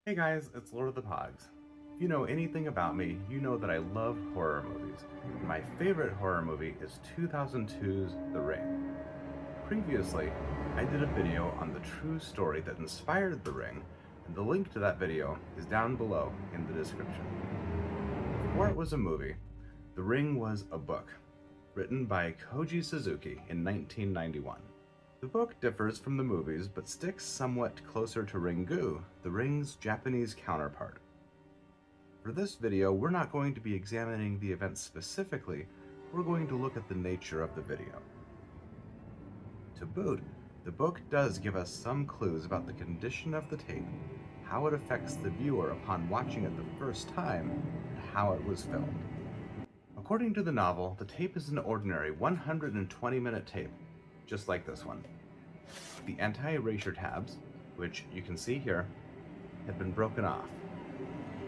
Hey guys, it's Lord of the Pogs. If you know anything about me, you know that I love horror movies. And my favorite horror movie is 2002's The Ring. Previously, I did a video on the true story that inspired The Ring, and the link to that video is down below in the description. Before it was a movie, The Ring was a book, written by Koji Suzuki in 1991. The book differs from the movies, but sticks somewhat closer to Ringu, the Ring's Japanese counterpart. For this video, we're not going to be examining the events specifically, we're going to look at the nature of the video. To boot, the book does give us some clues about the condition of the tape, how it affects the viewer upon watching it the first time, and how it was filmed. According to the novel, the tape is an ordinary 120-minute tape, just like this one. The anti-erasure tabs, which you can see here, had been broken off.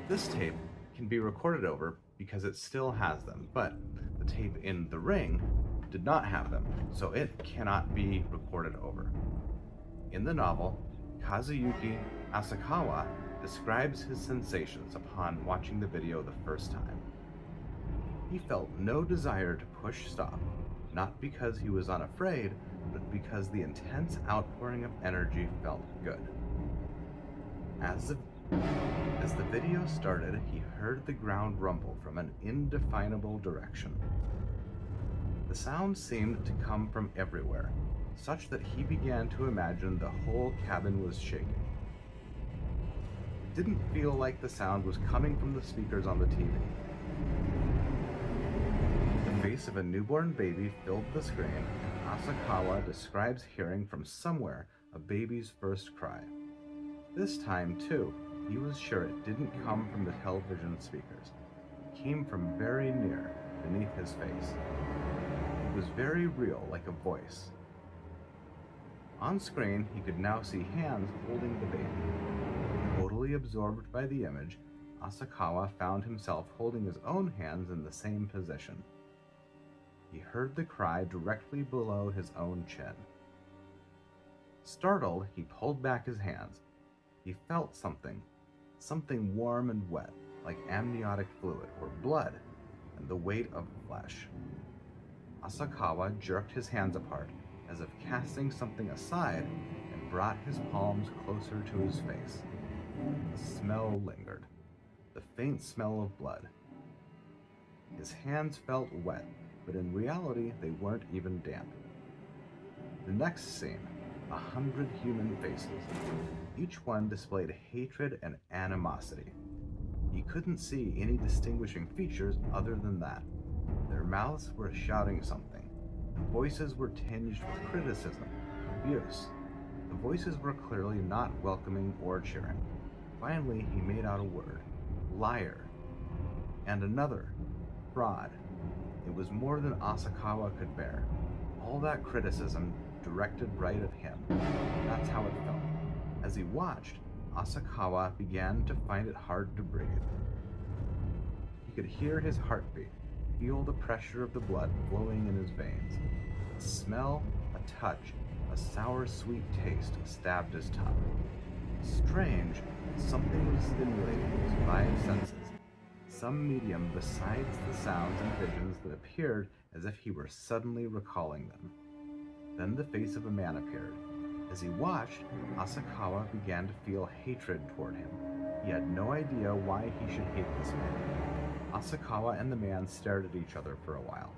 This tape can be recorded over because it still has them, but the tape in The Ring did not have them, so it cannot be recorded over. In the novel, Kazuyuki Asakawa describes his sensations upon watching the video the first time. He felt no desire to push stop, not because he was unafraid, but because the intense outpouring of energy felt good. As the video started, he heard the ground rumble from an indefinable direction. The sound seemed to come from everywhere, such that he began to imagine the whole cabin was shaking. It didn't feel like the sound was coming from the speakers on the TV. The face of a newborn baby filled the screen, and Asakawa describes hearing from somewhere a baby's first cry. This time, too, he was sure it didn't come from the television speakers. It came from very near, beneath his face. It was very real, like a voice. On screen, he could now see hands holding the baby. Totally absorbed by the image, Asakawa found himself holding his own hands in the same position. He heard the cry directly below his own chin. Startled, he pulled back his hands. He felt something warm and wet, like amniotic fluid or blood, and the weight of flesh. Asakawa jerked his hands apart, as if casting something aside, and brought his palms closer to his face. The smell lingered, the faint smell of blood. His hands felt wet, but in reality they weren't even damp. The next scene, 100 human faces. Each one displayed hatred and animosity. He couldn't see any distinguishing features other than that. Their mouths were shouting something. The voices were tinged with criticism, abuse. The voices were clearly not welcoming or cheering. Finally, he made out a word, liar, and another, fraud. It was more than Asakawa could bear. All that criticism directed right at him. That's how it felt. As he watched, Asakawa began to find it hard to breathe. He could hear his heartbeat, feel the pressure of the blood flowing in his veins. A smell, a touch, a sour, sweet taste stabbed his tongue. Strange, something was stimulating his 5 senses. Some medium besides the sounds and visions that appeared as if he were suddenly recalling them. Then the face of a man appeared. As he watched, Asakawa began to feel hatred toward him. He had no idea why he should hate this man. Asakawa and the man stared at each other for a while.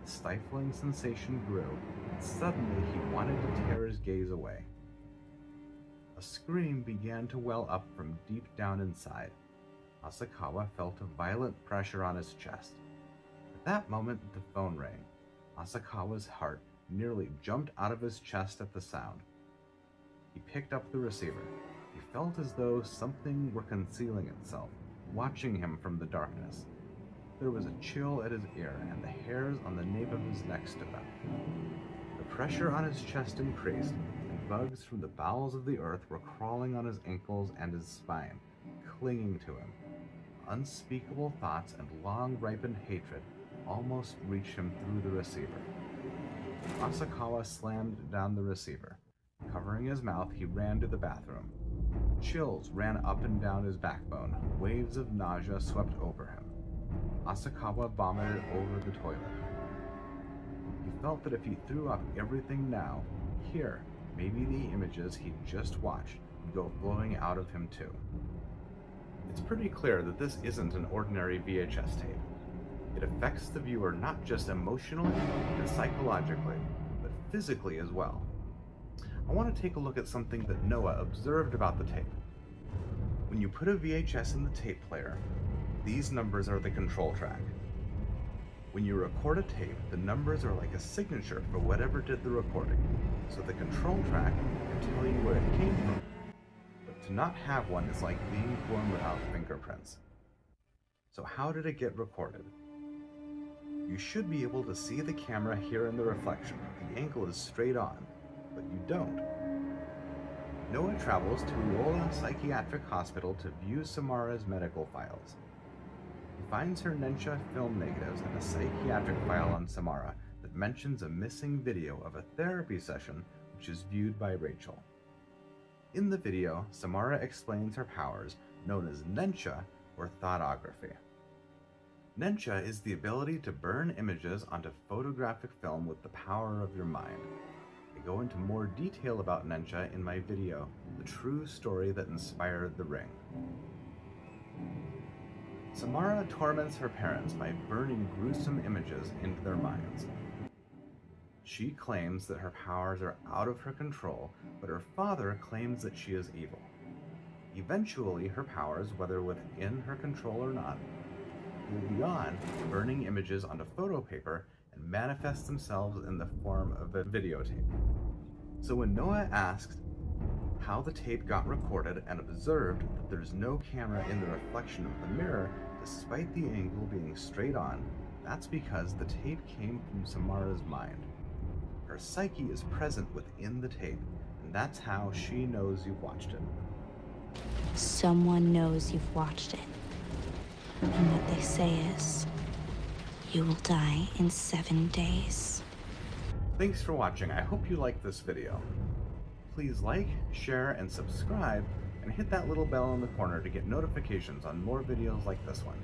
The stifling sensation grew, and suddenly he wanted to tear his gaze away. A scream began to well up from deep down inside. Asakawa felt a violent pressure on his chest. At that moment, the phone rang. Asakawa's heart nearly jumped out of his chest at the sound. He picked up the receiver. He felt as though something were concealing itself, watching him from the darkness. There was a chill at his ear, and the hairs on the nape of his neck stood up. The pressure on his chest increased, and bugs from the bowels of the earth were crawling on his ankles and his spine, clinging to him. Unspeakable thoughts and long-ripened hatred almost reached him through the receiver. Asakawa slammed down the receiver. Covering his mouth, he ran to the bathroom. Chills ran up and down his backbone. Waves of nausea swept over him. Asakawa vomited over the toilet. He felt that if he threw up everything now, here, maybe the images he'd just watched would go flowing out of him too. It's pretty clear that this isn't an ordinary VHS tape. It affects the viewer not just emotionally and psychologically, but physically as well. I want to take a look at something that Noah observed about the tape. When you put a VHS in the tape player, these numbers are the control track. When you record a tape, the numbers are like a signature for whatever did the recording, so the control track can tell you where it came from. But to not have one is like being born without fingerprints. So how did it get recorded? You should be able to see the camera here in the reflection. The angle is straight on, but you don't. Noah travels to Uola Psychiatric Hospital to view Samara's medical files. He finds her Nen-sha film negatives and a psychiatric file on Samara that mentions a missing video of a therapy session which is viewed by Rachel. In the video, Samara explains her powers, known as Nen-sha or thoughtography. Nen-sha is the ability to burn images onto photographic film with the power of your mind. I go into more detail about Nen-sha in my video, The True Story That Inspired the Ring. Samara torments her parents by burning gruesome images into their minds. She claims that her powers are out of her control, but her father claims that she is evil. Eventually, her powers, whether within her control or not, go beyond burning images onto photo paper and manifest themselves in the form of a videotape. So when Noah asked how the tape got recorded and observed that there's no camera in the reflection of the mirror, despite the angle being straight on, that's because the tape came from Samara's mind. Her psyche is present within the tape, and that's how she knows you've watched it. Someone knows you've watched it. And what they say is, you will die in 7 days. Thanks for watching. I hope you liked this video. Please like, share, and subscribe, and hit that little bell in the corner to get notifications on more videos like this one.